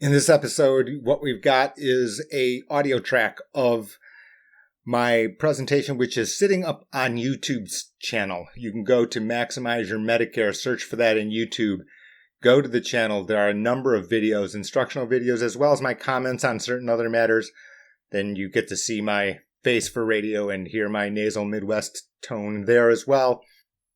In this episode, what we've got is a audio track of my presentation, which is sitting up on YouTube's channel. You can go to Maximize Your Medicare, search for that in YouTube. Go to the channel. There are a number of videos, instructional videos, as well as my comments on certain other matters. Then you get to see my face for radio and hear my nasal Midwest tone there as well.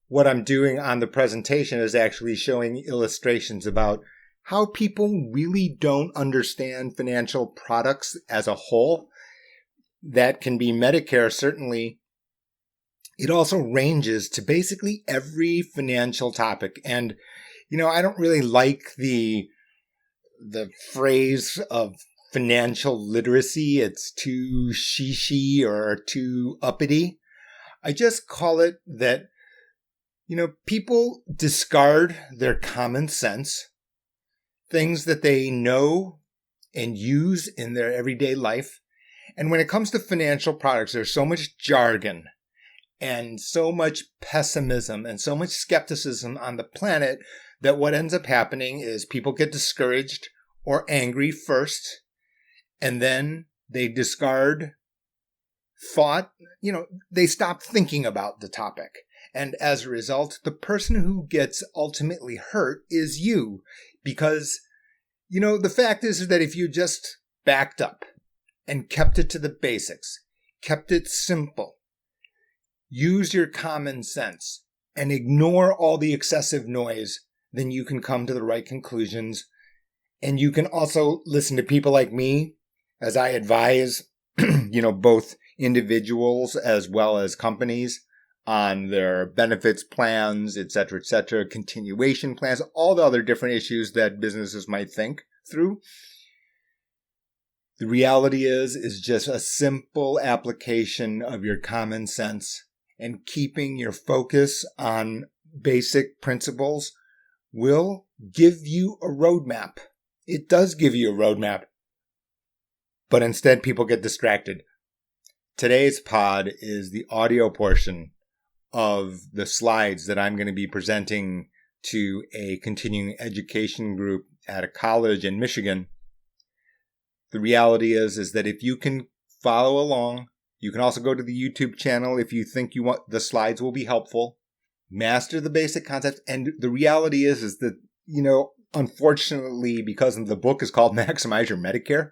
What I'm doing on the presentation is actually showing illustrations about how people really don't understand financial products as a whole. That can be Medicare, certainly. It also ranges to basically every financial topic. And, I don't really like the phrase of financial literacy. It's too she or too uppity. I just call it that, people discard their common sense, things that they know and use in their everyday life. And when it comes to financial products, there's so much jargon and so much pessimism and so much skepticism on the planet that what ends up happening is people get discouraged or angry first, and then they discard thought. They stop thinking about the topic. And as a result, the person who gets ultimately hurt is you. Because, the fact is that if you just backed up and kept it to the basics, kept it simple, use your common sense, and ignore all the excessive noise, then you can come to the right conclusions. And you can also listen to people like me as I advise, both individuals as well as companies on their benefits plans, et cetera, continuation plans, all the other different issues that businesses might think through. The reality is just a simple application of your common sense and keeping your focus on basic principles will give you a roadmap. It does give you a roadmap, but instead people get distracted. Today's pod is the audio portion of the slides that I'm going to be presenting to a continuing education group at a college in Michigan. The reality is that if you can follow along, you can also go to the YouTube channel if you think the slides will be helpful. Master the basic concepts. And the reality is that, unfortunately, because the book is called Maximize Your Medicare,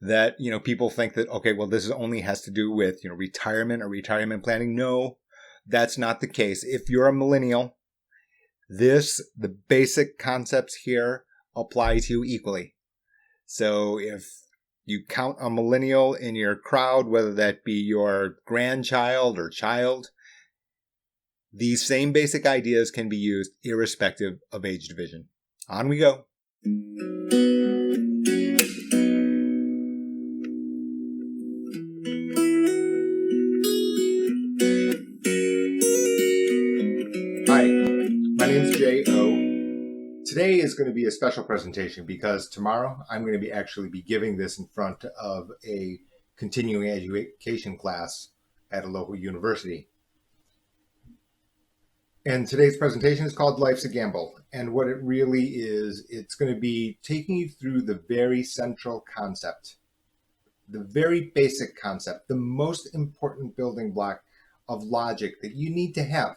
that, people think that, okay, well, this only has to do with, retirement or retirement planning. No, that's not the case. If you're a millennial, the basic concepts here apply to you equally. So if you count a millennial in your crowd, whether that be your grandchild or child, these same basic ideas can be used irrespective of age division. On we go. Today is going to be a special presentation because tomorrow I'm going to actually be giving this in front of a continuing education class at a local university. And today's presentation is called Life's a Gamble. And what it really is, it's going to be taking you through the very central concept, the very basic concept, the most important building block of logic that you need to have.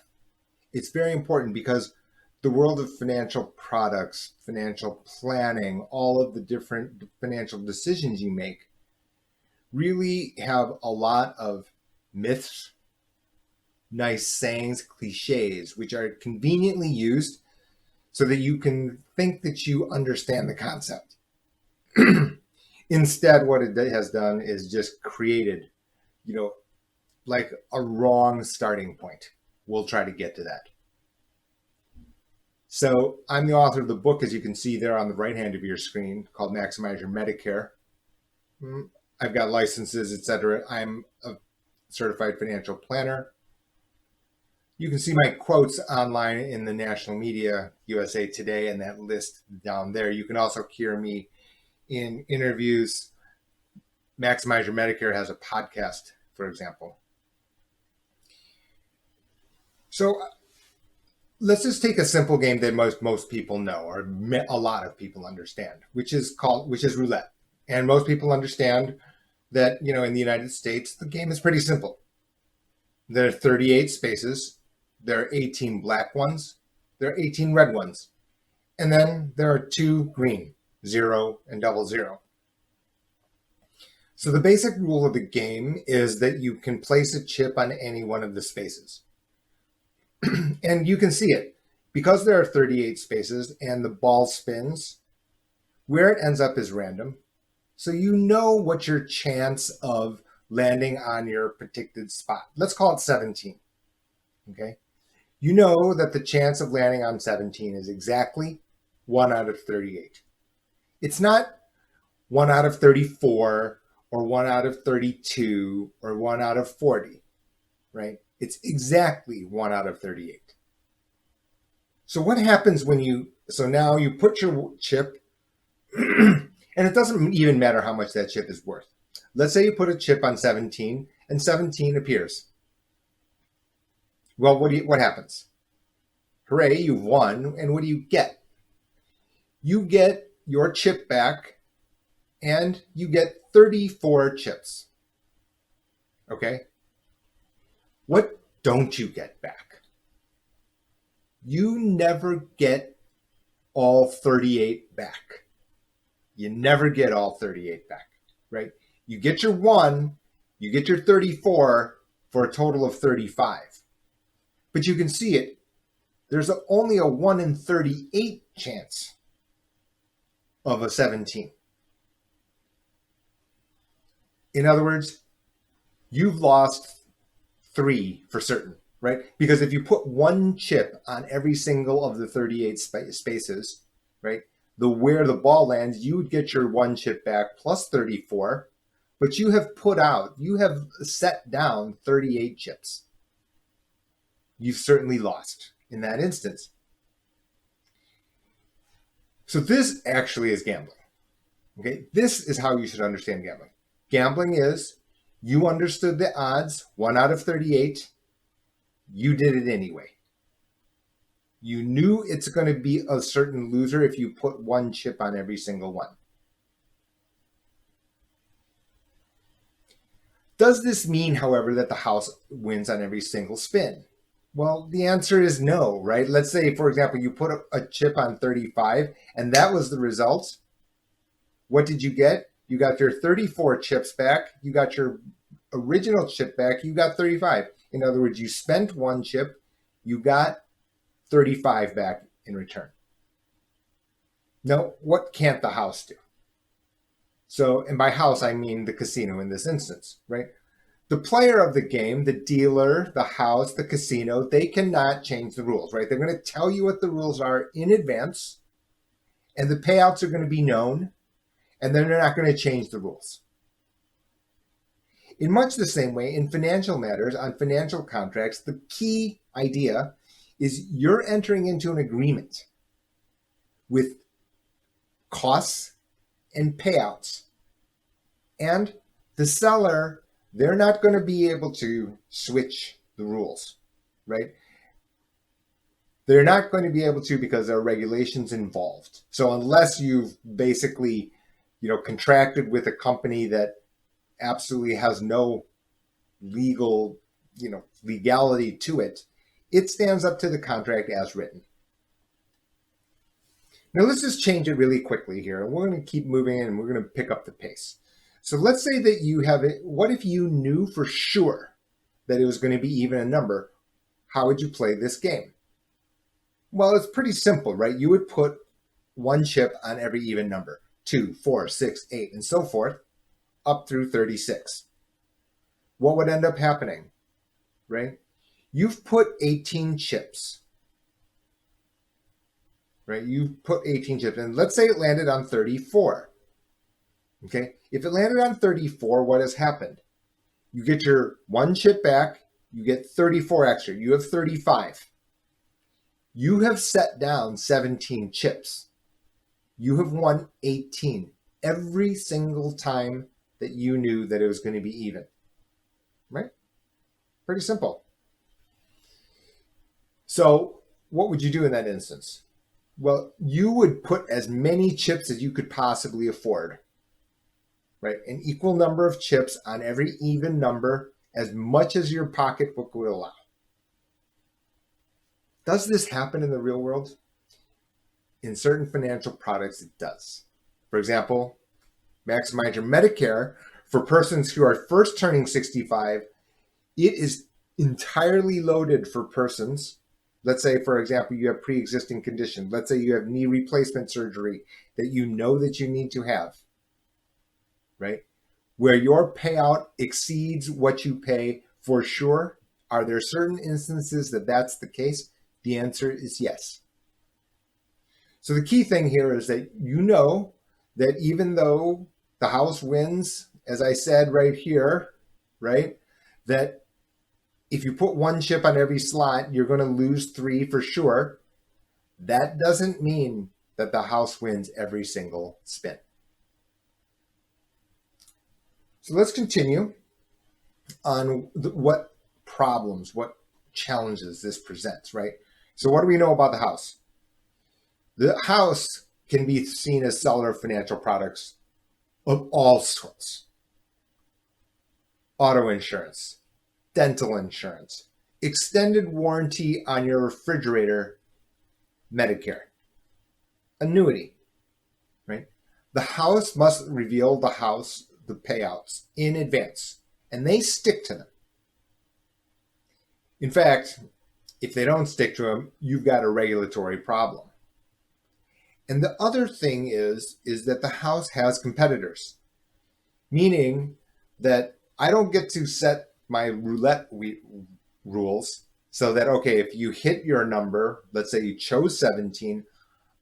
It's very important because the world of financial products, financial planning, all of the different financial decisions you make really have a lot of myths, nice sayings, cliches, which are conveniently used so that you can think that you understand the concept. Instead, what it has done is just created, like a wrong starting point. We'll try to get to that. So I'm the author of the book, as you can see there on the right hand of your screen, called Maximize Your Medicare. I've got licenses, etc. I'm a certified financial planner. You can see my quotes online in the national media, USA Today, and that list down there. You can also hear me in interviews. Maximize Your Medicare has a podcast, for example. So let's just take a simple game that most people know, or a lot of people understand, which is roulette. And most people understand that, in the United States, the game is pretty simple. There are 38 spaces. There are 18 black ones. There are 18 red ones. And then there are 2 green, 0 and double 0. So the basic rule of the game is that you can place a chip on any one of the spaces. And you can see it. Because there are 38 spaces and the ball spins, where it ends up is random. So you know what your chance of landing on your predicted spot. Let's call it 17. Okay? You know that the chance of landing on 17 is exactly 1 out of 38. It's not 1 out of 34 or 1 out of 32 or 1 out of 40, right? It's exactly 1 out of 38. So what happens so now you put your chip, and it doesn't even matter how much that chip is worth. Let's say you put a chip on 17 and 17 appears. Well, what happens? Hooray, you've won. And what do you get? You get your chip back and you get 34 chips. Okay? What don't you get back? You never get all 38 back. You never get all 38 back, right? You get your 1, you get your 34 for a total of 35. But you can see it. There's only a 1 in 38 chance of a 17. In other words, you've lost 3 for certain, right? Because if you put 1 chip on every single of the 38 spaces, right, where the ball lands, you would get your 1 chip back plus 34, but you have set down 38 chips. You've certainly lost in that instance. So this actually is gambling. Okay, this is how you should understand gambling. Gambling is you understood the odds, 1 out of 38. You did it anyway. You knew it's going to be a certain loser if you put 1 chip on every single one. Does this mean, however, that the house wins on every single spin? Well, the answer is no, right? Let's say, for example, you put a chip on 35 and that was the result. What did you get? You got your 34 chips back. You got your original chip back. You got 35. In other words, you spent 1 chip. You got 35 back in return. Now, what can't the house do? So, and by house, I mean the casino in this instance, right? The player of the game, the dealer, the house, the casino, they cannot change the rules, right? They're going to tell you what the rules are in advance, and the payouts are going to be known, and then they're not going to change the rules. In much the same way, in financial matters, on financial contracts, the key idea is you're entering into an agreement with costs and payouts. And the seller, they're not going to be able to switch the rules, right? They're not going to be able to because there are regulations involved. So unless you've basically, contracted with a company that absolutely has no legality to it, it stands up to the contract as written. Now let's just change it really quickly here, and we're going to keep moving and we're going to pick up the pace. So let's say that you have it. What if you knew for sure that it was going to be even a number? How would you play this game? Well, it's pretty simple, right? You would put 1 chip on every even number, 2, 4, 6, 8, and so forth, up through 36. What would end up happening, right? You've put 18 chips, right? You've put 18 chips, and let's say it landed on 34. Okay, if it landed on 34, what has happened? You get your 1 chip back, you get 34 extra, you have 35. You have set down 17 chips. You have won 18 every single time that you knew that it was going to be even, right? Pretty simple. So what would you do in that instance? Well, you would put as many chips as you could possibly afford, right? An equal number of chips on every even number, as much as your pocketbook would allow. Does this happen in the real world? In certain financial products, it does. For example, Maximize Your Medicare, for persons who are first turning 65, it is entirely loaded for persons. Let's say, for example, you have pre-existing condition. Let's say you have knee replacement surgery that you know that you need to have, right? Where your payout exceeds what you pay for sure. Are there certain instances that that's the case? The answer is yes. So the key thing here is that you know that even though the house wins, as I said right here, right, that if you put one chip on every slot, you're going to lose 3 for sure. That doesn't mean that the house wins every single spin. So let's continue on what problems, what challenges this presents, right? So what do we know about the house? The house can be seen as seller of financial products of all sorts. Auto insurance, dental insurance, extended warranty on your refrigerator, Medicare, annuity, right? The house must reveal the payouts in advance, and they stick to them. In fact, if they don't stick to them, you've got a regulatory problem. And the other thing is that the house has competitors, meaning that I don't get to set my roulette rules so that, okay, if you hit your number, let's say you chose 17,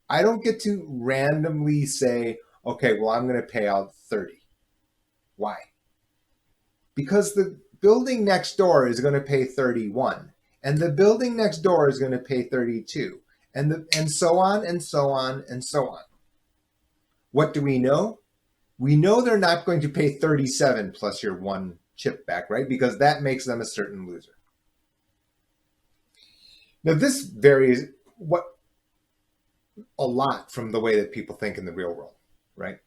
I don't get to randomly say, okay, well, I'm going to pay out 30. Why? Because the building next door is going to pay 31, and the building next door is going to pay 32. And so on and so on and so on. What do we know? We know they're not going to pay 37 plus your one chip back, right? Because that makes them a certain loser. Now this varies a lot from the way that people think in the real world, right?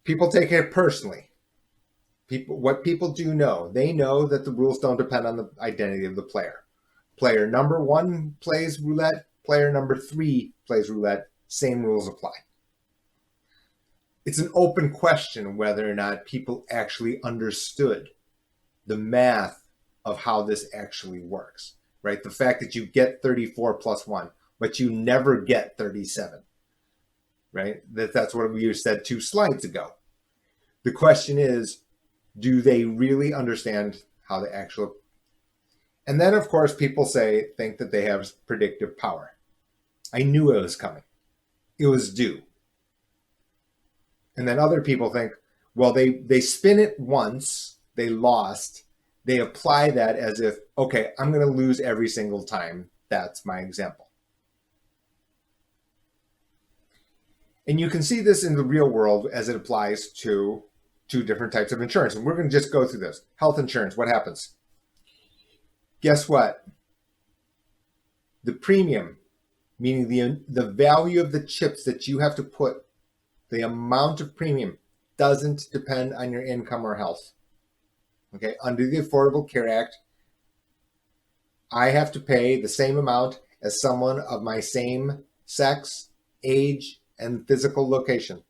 People take it personally. What people do know, they know that the rules don't depend on the identity of the player. Player number 1 plays roulette. Player number 3 plays roulette, same rules apply. It's an open question whether or not people actually understood the math of how this actually works, right? The fact that you get 34 plus 1, but you never get 37, right? That's what we said 2 slides ago. The question is, do they really understand how the actual... And then, of course, people think that they have predictive power. I knew it was coming. It was due. And then other people think, well, they spin it once, they lost, they apply that as if, okay, I'm going to lose every single time. That's my example. And you can see this in the real world as it applies to 2 different types of insurance. And we're going to just go through this. Health insurance, what happens? Guess what? The premium, meaning the value of the chips that you have to put, the amount of premium, doesn't depend on your income or health. Okay, under the Affordable Care Act, I have to pay the same amount as someone of my same sex, age, and physical location.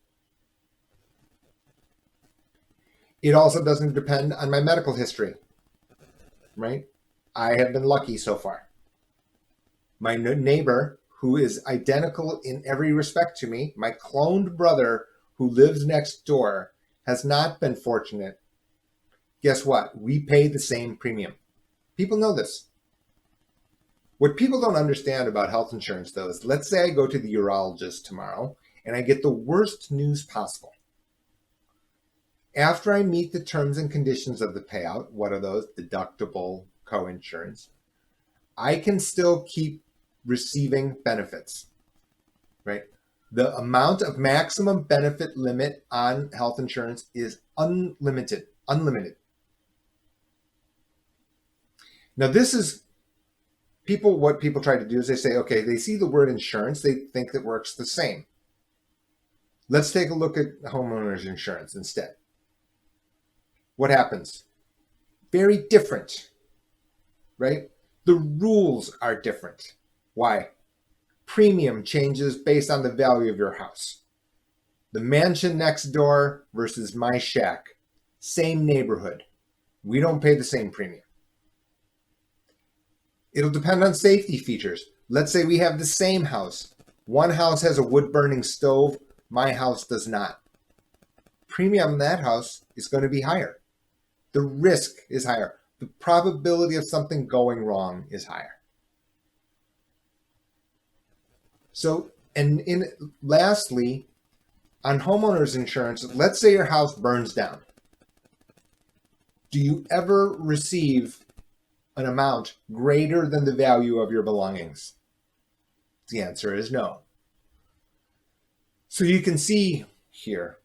It also doesn't depend on my medical history, right? I have been lucky so far. My neighbor, who is identical in every respect to me, my cloned brother who lives next door, has not been fortunate. Guess what? We pay the same premium. People know this. What people don't understand about health insurance, though, is let's say I go to the urologist tomorrow and I get the worst news possible. After I meet the terms and conditions of the payout, what are those? Deductible, co-insurance. I can still keep receiving benefits, right? The amount of maximum benefit limit on health insurance is unlimited. Now, this is what people try to do is they say, okay, they see the word insurance, they think that works the same. Let's take a look at homeowners insurance instead. What happens? Very different, right? The rules are different. Why? Premium changes based on the value of your house. The mansion next door versus my shack, same neighborhood. We don't pay the same premium. It'll depend on safety features. Let's say we have the same house. One house has a wood-burning stove, my house does not. Premium in that house is going to be higher. The risk is higher. The probability of something going wrong is higher. So, lastly, on homeowners insurance, let's say your house burns down. Do you ever receive an amount greater than the value of your belongings? The answer is no. So you can see here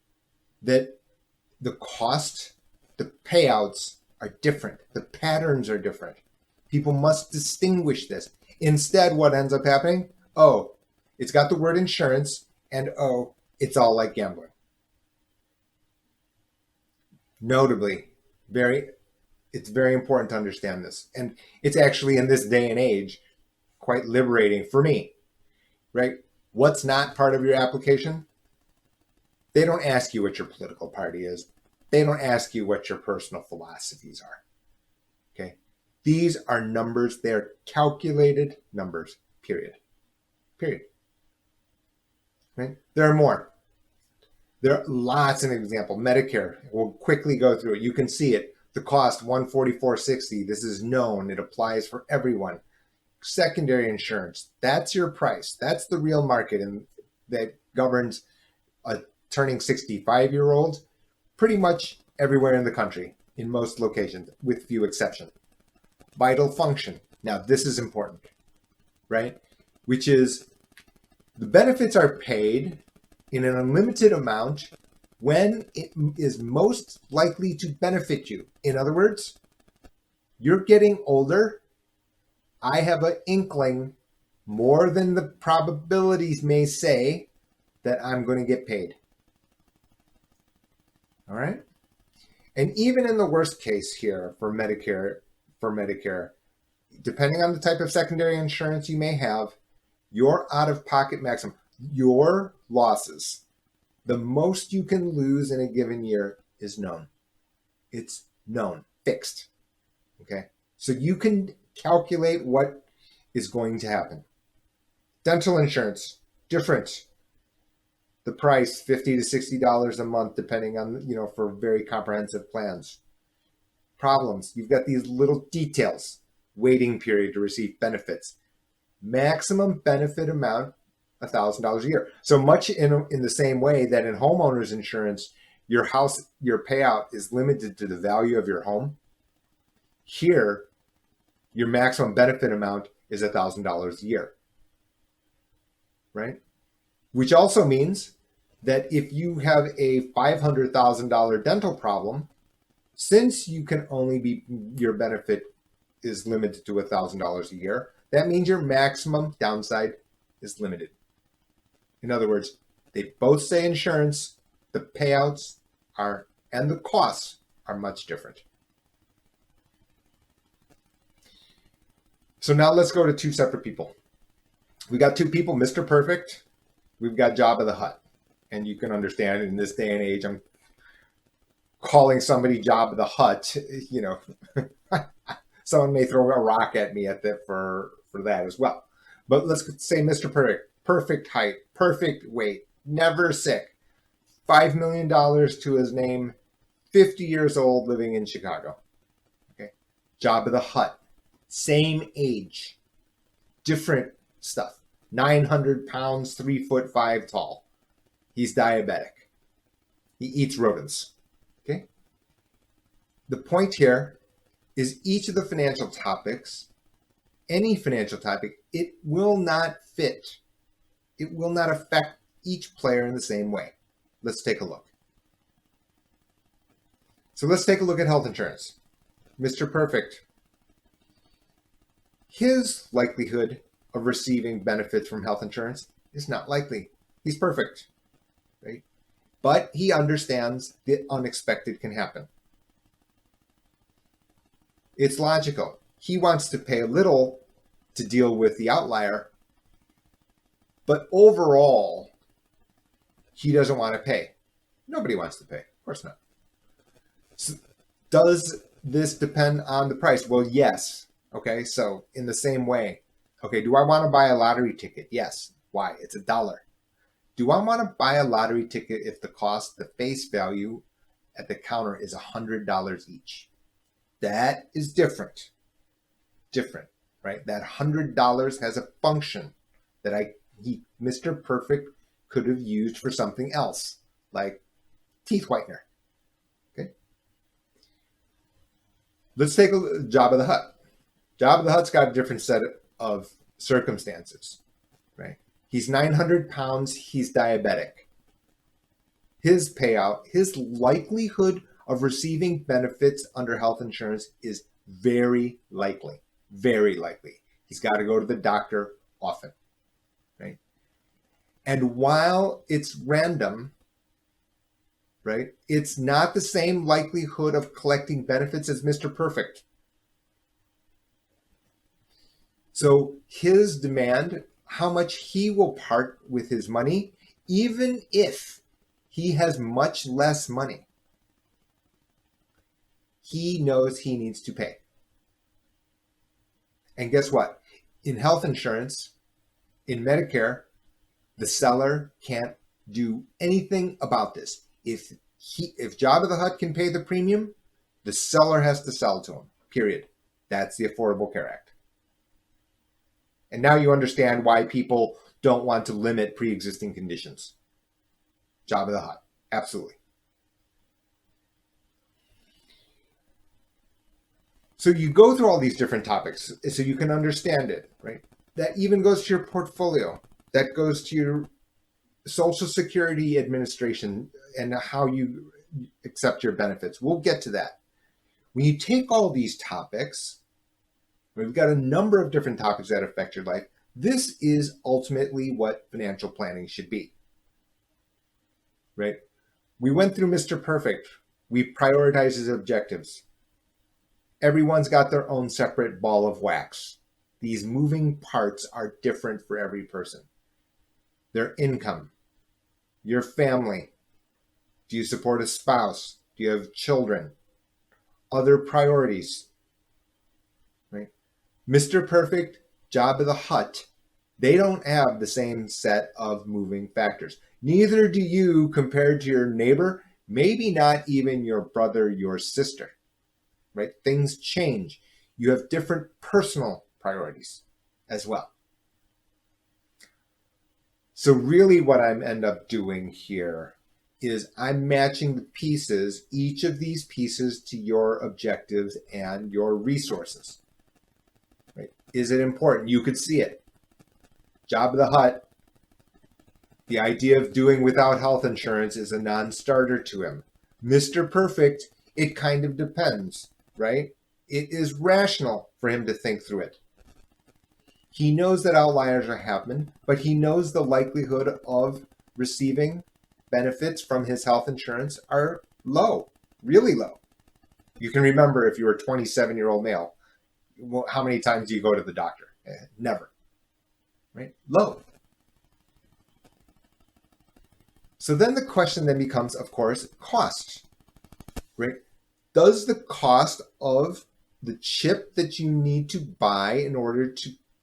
that the cost, the payouts are different. The patterns are different. People must distinguish this. Instead, what ends up happening? Oh, it's got the word insurance, and oh, it's all like gambling. Notably, it's very important to understand this. And it's actually, in this day and age, quite liberating for me, right? What's not part of your application? They don't ask you what your political party is. They don't ask you what your personal philosophies are. Okay? These are numbers. They're calculated numbers, period. Period. Right? There are more. There are lots of examples. Medicare, we'll quickly go through it. You can see it. The cost, $144.60. This is known. It applies for everyone. Secondary insurance, that's your price. That's the real market, and that governs a turning 65-year-old pretty much everywhere in the country, in most locations, with few exceptions. Vital function. Now, this is important, right? Which is the benefits are paid in an unlimited amount when it is most likely to benefit you. In other words, you're getting older. I have an inkling, more than the probabilities may say, that I'm going to get paid. All right? And even in the worst case here for Medicare, depending on the type of secondary insurance you may have, your out-of-pocket maximum, your losses, the most you can lose in a given year is known. It's known, fixed. Okay? So you can calculate what is going to happen. Dental insurance, different. The price, $50 to $60 a month, depending on, for very comprehensive plans. Problems, you've got these little details. Waiting period to receive benefits. Maximum benefit amount, $1,000 a year. So much in the same way that in homeowners insurance, your payout is limited to the value of your home. Here, your maximum benefit amount is $1,000 a year, right? Which also means that if you have a $500,000 dental problem, since you can only your benefit is limited to $1,000 a year, that means your maximum downside is limited. In other words, they both say insurance, the payouts and the costs are much different. So now let's go to two separate people. We got two people, Mr. Perfect. We've got Jabba the Hutt. And you can understand in this day and age, I'm calling somebody Jabba the Hutt, someone may throw a rock at me for that as well. But let's say Mr. Perfect, perfect height, perfect weight, never sick, $5 million to his name, 50 years old, living in Chicago. Okay, Jabba the Hutt. Same age, different stuff. 900 pounds, 3'5" tall. He's diabetic. He eats rodents. Okay. The point here is each of the financial topics, any financial topic, it will not fit. It will not affect each player in the same way. Let's take a look. So let's take a look at health insurance. Mr. Perfect. His likelihood of receiving benefits from health insurance is not likely. He's perfect, right? But he understands the unexpected can happen. It's logical. He wants to pay a little to deal with the outlier, but overall, he doesn't want to pay. Nobody wants to pay. Of course not. So does this depend on the price? Well, yes. Okay, so in the same way, okay, do I want to buy a lottery ticket? Yes. Why? It's $1. Do I want to buy a lottery ticket if the face value at the counter is $100 each? That is different. Different, right? That $100 has a function that Mr. Perfect could have used for something else, like teeth whitener. Okay. Let's take a Jabba the Hutt. Jabba the Hutt's got a different set of circumstances, right? He's 900 pounds. He's diabetic. His payout, his likelihood of receiving benefits under health insurance is very likely. Very likely. He's got to go to the doctor often, right? And while it's random, right, it's not the same likelihood of collecting benefits as Mr. Perfect. So his demand, how much he will part with his money, even if he has much less money, he knows he needs to pay. And guess what? In health insurance, in Medicare, the seller can't do anything about this. If Jabba the Hutt can pay the premium, the seller has to sell to him, period. That's the Affordable Care Act. And now you understand why people don't want to limit pre-existing conditions. Jabba the Hutt, absolutely. So you go through all these different topics so you can understand it, right? That even goes to your portfolio. That goes to your Social Security Administration and how you accept your benefits. We'll get to that. When you take all these topics, we've got a number of different topics that affect your life. This is ultimately what financial planning should be, right? We went through Mr. Perfect. We prioritized his objectives. Everyone's got their own separate ball of wax. These moving parts are different for every person. Their income, your family. Do you support a spouse? Do you have children? Other priorities, right? Mr. Perfect, Jabba the Hutt, they don't have the same set of moving factors. Neither do you compared to your neighbor, maybe not even your brother, your sister, right? Things change. You have different personal priorities as well. So really what I end up doing here is I'm matching the pieces, each of these pieces, to your objectives and your resources. Right? Is it important? You could see it. Jabba the Hutt, the idea of doing without health insurance is a non-starter to him. Mr. Perfect, it kind of depends, right? It is rational for him to think through it. He knows that outliers are happening, but he knows the likelihood of receiving benefits from his health insurance are low, really low. You can remember if you were a 27-year-old male, how many times do you go to the doctor? Never, right? Low. So then the question then becomes, of course, cost, right? Does the cost of the chip that you need to buy in order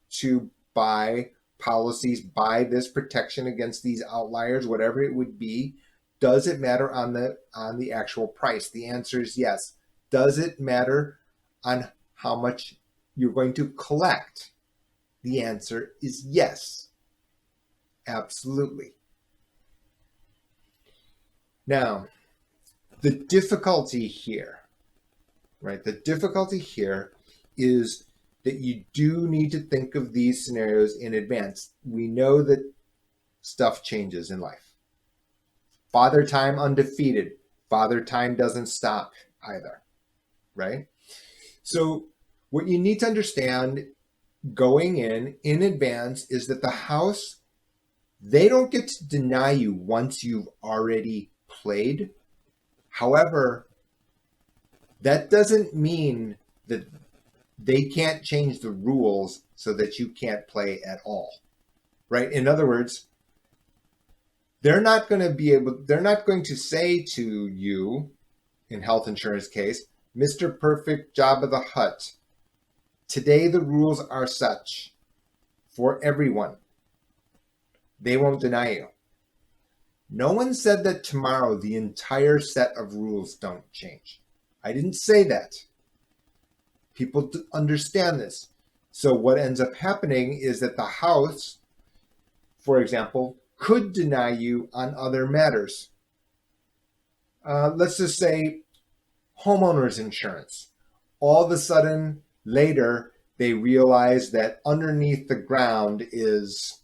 to buy policies, buy this protection against these outliers, whatever it would be, does it matter on the actual price? The answer is yes. Does it matter on how much you're going to collect? The answer is yes. Absolutely. Now, the difficulty here, right? The difficulty here is that you do need to think of these scenarios in advance. We know that stuff changes in life. Father Time undefeated. Father Time doesn't stop either, right? So what you need to understand, going in advance is that the house, they don't get to deny you once you've already played. However, that doesn't mean that they can't change the rules so that you can't play at all, right? In other words, they're not going to say to you, in health insurance case, Mr. Perfect Jabba the Hutt, today the rules are such for everyone. They won't deny you. No one said that tomorrow the entire set of rules don't change. I didn't say that. People understand this. So what ends up happening is that the house, for example, could deny you on other matters. Let's just say homeowners insurance. All of a sudden, later, they realize that underneath the ground is,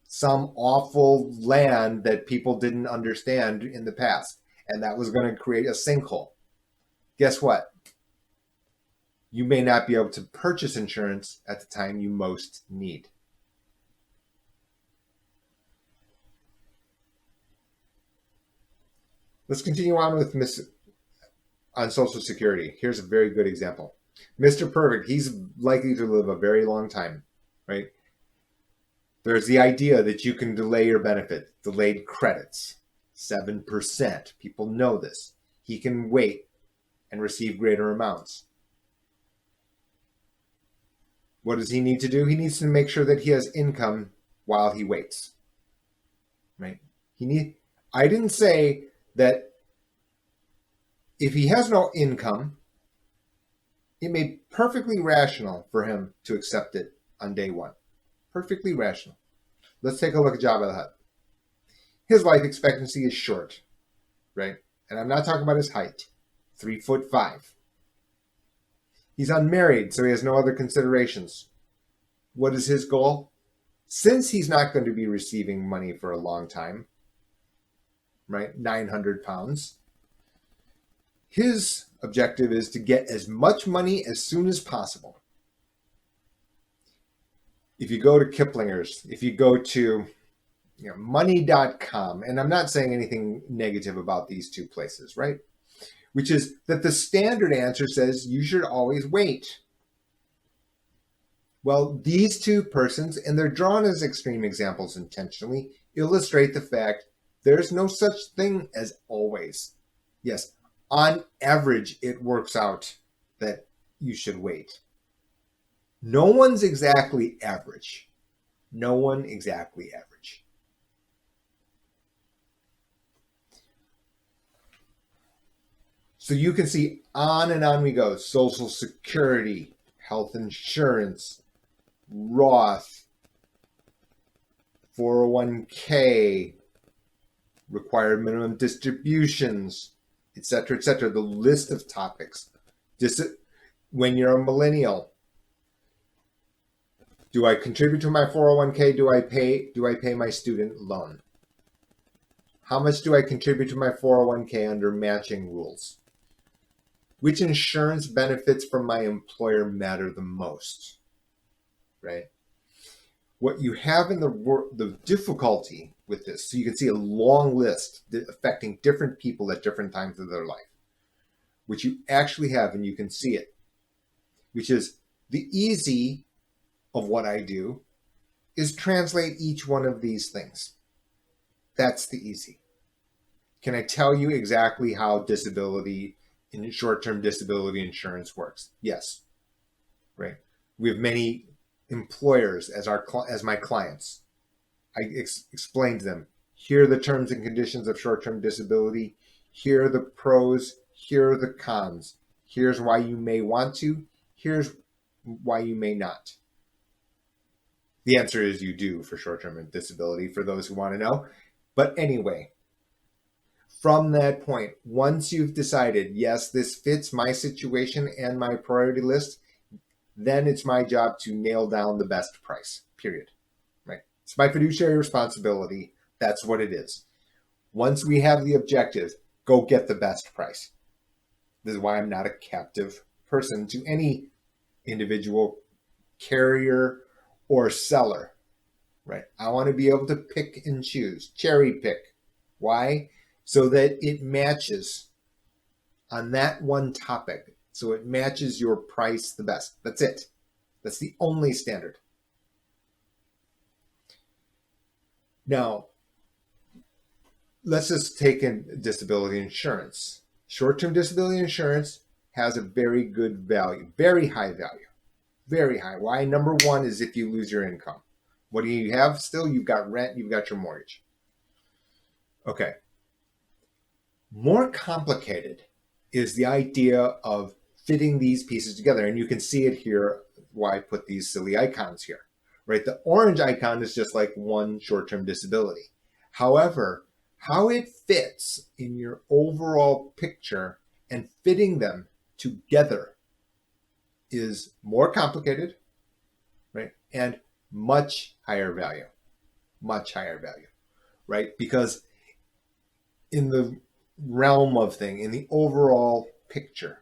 some awful land that people didn't understand in the past. And that was going to create a sinkhole. Guess what? You may not be able to purchase insurance at the time you most need. Let's continue on with on Social Security. Here's a very good example. Mr. Perfect, he's likely to live a very long time, right? There's the idea that you can delay your benefit, delayed credits, 7%. People know this. He can wait and receive greater amounts. What does he need to do? He needs to make sure that he has income while he waits, right? I didn't say that if he has no income, it may be perfectly rational for him to accept it on day one. Perfectly rational. Let's take a look at Jabba the Hutt. His life expectancy is short, right? And I'm not talking about his height, 3'5". He's unmarried, so he has no other considerations. What is his goal? Since he's not going to be receiving money for a long time, right? 900 pounds. His objective is to get as much money as soon as possible. If you go to Kiplinger's, if you go to money.com, and I'm not saying anything negative about these two places, right? Which is that the standard answer says you should always wait. Well, these two persons, and they're drawn as extreme examples intentionally, illustrate the fact there's no such thing as always. Yes, on average, it works out that you should wait. No one's exactly average. No one exactly average. So you can see on and on we go. Social Security, health insurance, Roth, 401k, required minimum distributions, etc., etc. The list of topics. When you're a millennial, do I contribute to my 401k? Do I pay my student loan? How much do I contribute to my 401k under matching rules? Which insurance benefits from my employer matter the most? Right? What you have in the difficulty with this, so you can see a long list affecting different people at different times of their life, which you actually have, and you can see it, which is the easy of what I do is translate each one of these things. That's the easy. Can I tell you exactly how disability in short-term disability insurance works? Yes. Right. We have many employers as my clients. I explain to them, here are the terms and conditions of short-term disability. Here are the pros. Here are the cons. Here's why you may want to. Here's why you may not. The answer is you do for short-term disability, for those who want to know. But anyway, from that point, once you've decided, yes, this fits my situation and my priority list, then it's my job to nail down the best price, period. Right? It's my fiduciary responsibility. That's what it is. Once we have the objective, go get the best price. This is why I'm not a captive person to any individual carrier or seller, right? I want to be able to pick and choose, cherry pick. Why? So that it matches on that one topic. So it matches your price the best. That's it. That's the only standard. Now, let's just take in disability insurance. Short-term disability insurance has a very good value, very high value, very high. Why? Number one is if you lose your income. What do you have still? You've got rent, you've got your mortgage. Okay. More complicated is the idea of fitting these pieces together. And you can see it here, why I put these silly icons here, right? The orange icon is just like one short-term disability. However, how it fits in your overall picture and fitting them together is more complicated, right? And much higher value, right? Because in the realm of thing, in the overall picture,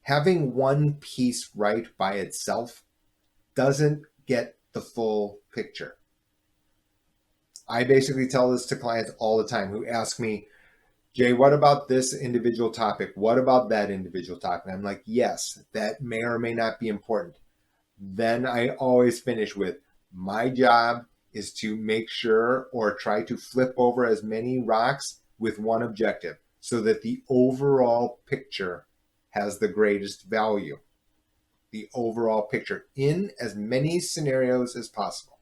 having one piece right by itself doesn't get the full picture. I basically tell this to clients all the time who ask me, Jay, what about this individual topic? What about that individual topic? And I'm like, yes, that may or may not be important. Then I always finish with, my job is to make sure or try to flip over as many rocks with one objective so that the overall picture has the greatest value. The overall picture in as many scenarios as possible,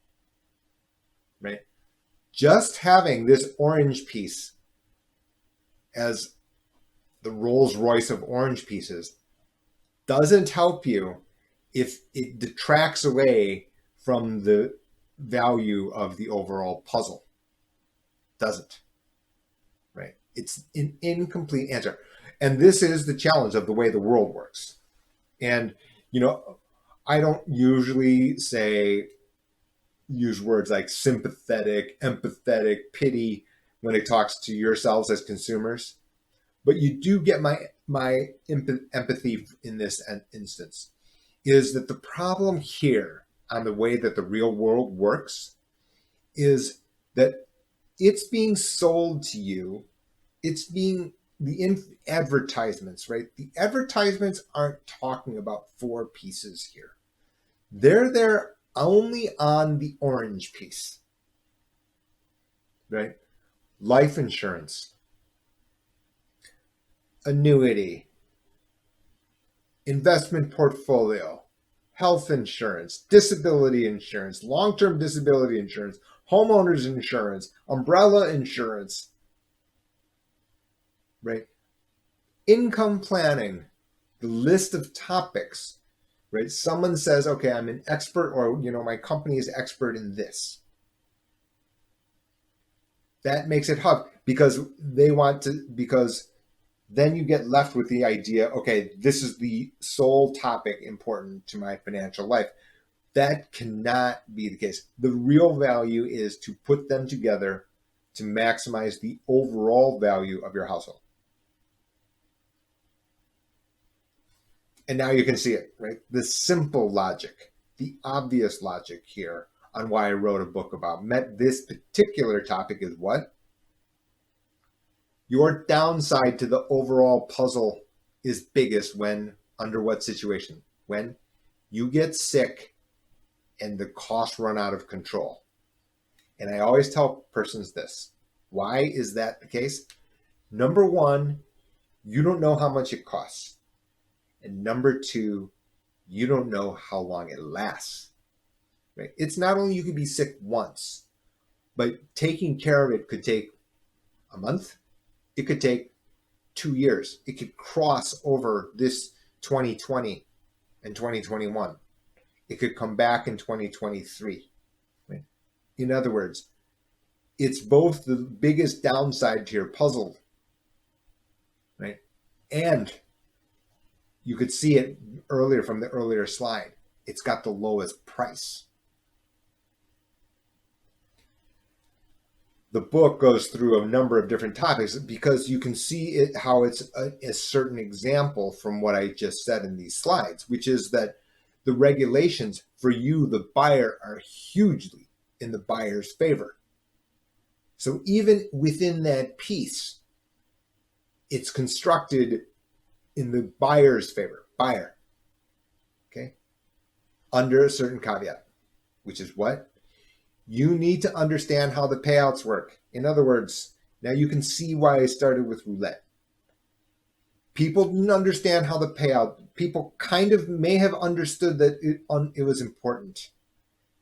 right? Just having this orange piece as the Rolls Royce of orange pieces doesn't help you if it detracts away from the value of the overall puzzle. Doesn't, right? It's an incomplete answer. And this is the challenge of the way the world works. And, I don't usually use words like sympathetic, empathetic, pity when it talks to yourselves as consumers. But you do get my empathy in this instance, is that the problem here on the way that the real world works is that it's being sold to you. It's being advertisements, right? The advertisements aren't talking about four pieces here. They're there only on the orange piece, right? Life insurance, annuity, investment portfolio, health insurance, disability insurance, long-term disability insurance, homeowners insurance, umbrella insurance, right? Income planning, the list of topics, right? Someone says, okay, I'm an expert, or, my company is expert in this. That makes it hard because because then you get left with the idea, okay, this is the sole topic important to my financial life. That cannot be the case. The real value is to put them together to maximize the overall value of your household. And now you can see it, right? The simple logic, the obvious logic here on why I wrote a book about this particular topic is what? Your downside to the overall puzzle is biggest when, under what situation? When you get sick and the costs run out of control. And I always tell persons this. Why is that the case? Number one, you don't know how much it costs. And number two, you don't know how long it lasts. Right? It's not only you could be sick once, but taking care of it could take a month. It could take 2 years. It could cross over this 2020 and 2021. It could come back in 2023. Right? In other words, it's both the biggest downside to your puzzle, right? And you could see it earlier from the earlier slide. It's got the lowest price. The book goes through a number of different topics because you can see it how it's a certain example from what I just said in these slides, which is that the regulations for you, the buyer, are hugely in the buyer's favor. So even within that piece, it's constructed in the buyer's favor, buyer, okay, under a certain caveat, which is what? You need to understand how the payouts work. In other words, now you can see why I started with roulette. People didn't understand how the payout, people kind of may have understood that it was important.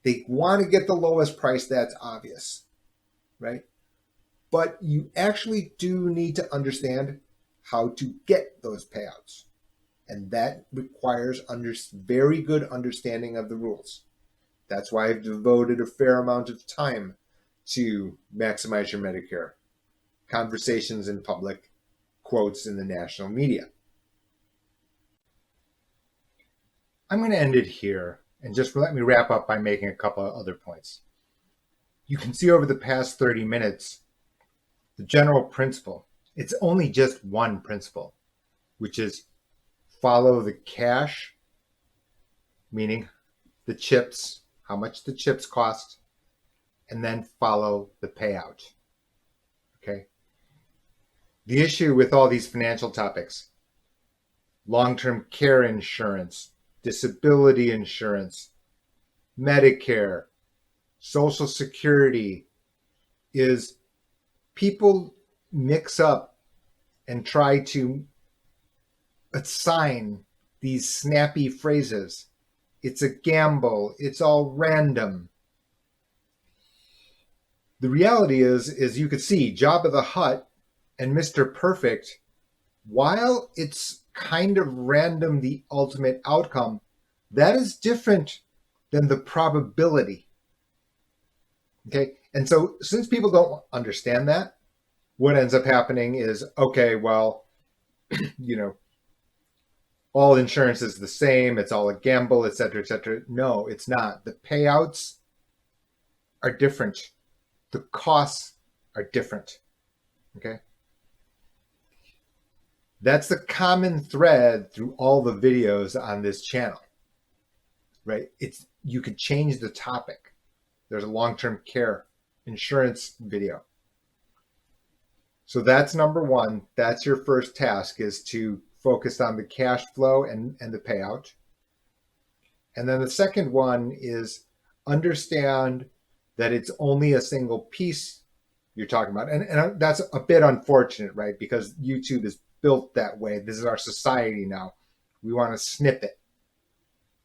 They want to get the lowest price, that's obvious, right? But you actually do need to understand how to get those payouts. And that requires very good understanding of the rules. That's why I've devoted a fair amount of time to Maximize Your Medicare, conversations in public, quotes in the national media. I'm going to end it here and just let me wrap up by making a couple of other points. You can see over the past 30 minutes the general principle. It's only just one principle, which is follow the cash, meaning the chips, how much the chips cost, and then follow the payout. Okay? The issue with all these financial topics, long-term care insurance, disability insurance, Medicare, Social Security, is people mix up and try to assign these snappy phrases. It's a gamble. It's all random. The reality is you could see Jabba the Hutt and Mr. Perfect, while it's kind of random, the ultimate outcome, that is different than the probability. Okay? And so since people don't understand that, what ends up happening is, okay, well, all insurance is the same. It's all a gamble, et cetera, et cetera. No, it's not. The payouts are different. The costs are different. Okay? That's the common thread through all the videos on this channel, right? You could change the topic. There's a long-term care insurance video. So that's number one. That's your first task, is to focus on the cash flow and the payout. And then the second one is understand that it's only a single piece you're talking about. And that's a bit unfortunate, right? Because YouTube is built that way. This is our society now. We want a snippet.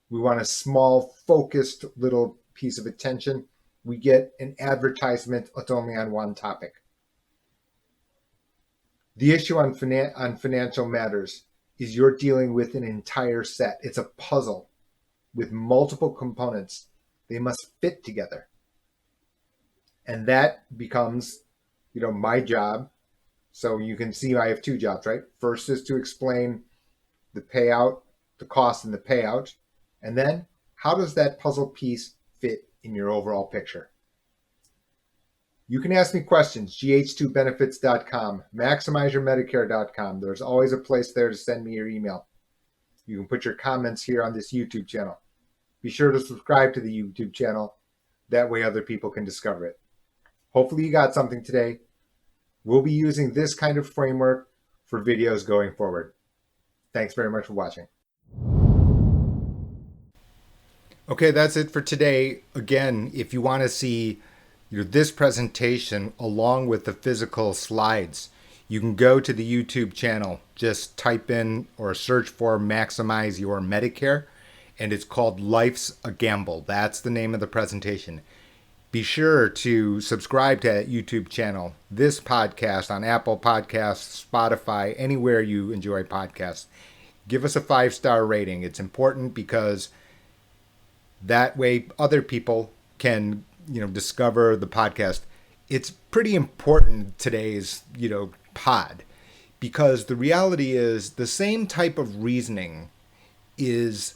We want a small, focused little piece of attention. We get an advertisement that's only on one topic. The issue on financial matters is you're dealing with an entire set. It's a puzzle with multiple components. They must fit together. And that becomes, my job. So you can see I have two jobs, right? First is to explain the payout, the cost and the payout. And then how does that puzzle piece fit in your overall picture? You can ask me questions, gh2benefits.com, maximizeyourmedicare.com. There's always a place there to send me your email. You can put your comments here on this YouTube channel. Be sure to subscribe to the YouTube channel. That way other people can discover it. Hopefully you got something today. We'll be using this kind of framework for videos going forward. Thanks very much for watching. Okay, that's it for today. Again, if you want to see this presentation along with the physical slides, you can go to the YouTube channel. Just type in or search for Maximize Your Medicare, and it's called Life's a Gamble. That's the name of the presentation. Be sure to subscribe to that YouTube channel, this podcast on Apple Podcasts, Spotify, anywhere you enjoy podcasts. Give us a 5-star rating. It's important because that way other people can, discover the podcast. It's pretty important today's, pod, because the reality is the same type of reasoning is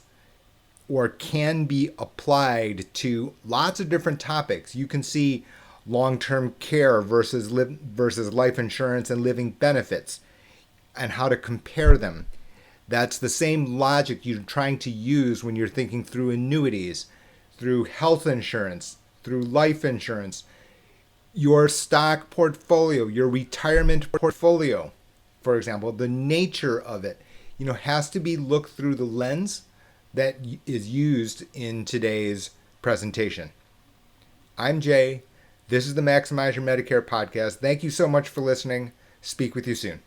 or can be applied to lots of different topics. You can see long-term care versus life insurance and living benefits and how to compare them. That's the same logic you're trying to use when you're thinking through annuities, through health insurance, through life insurance, your stock portfolio, your retirement portfolio, for example, the nature of it, has to be looked through the lens that is used in today's presentation. I'm Jay. This is the Maximize Your Medicare podcast. Thank you so much for listening. Speak with you soon.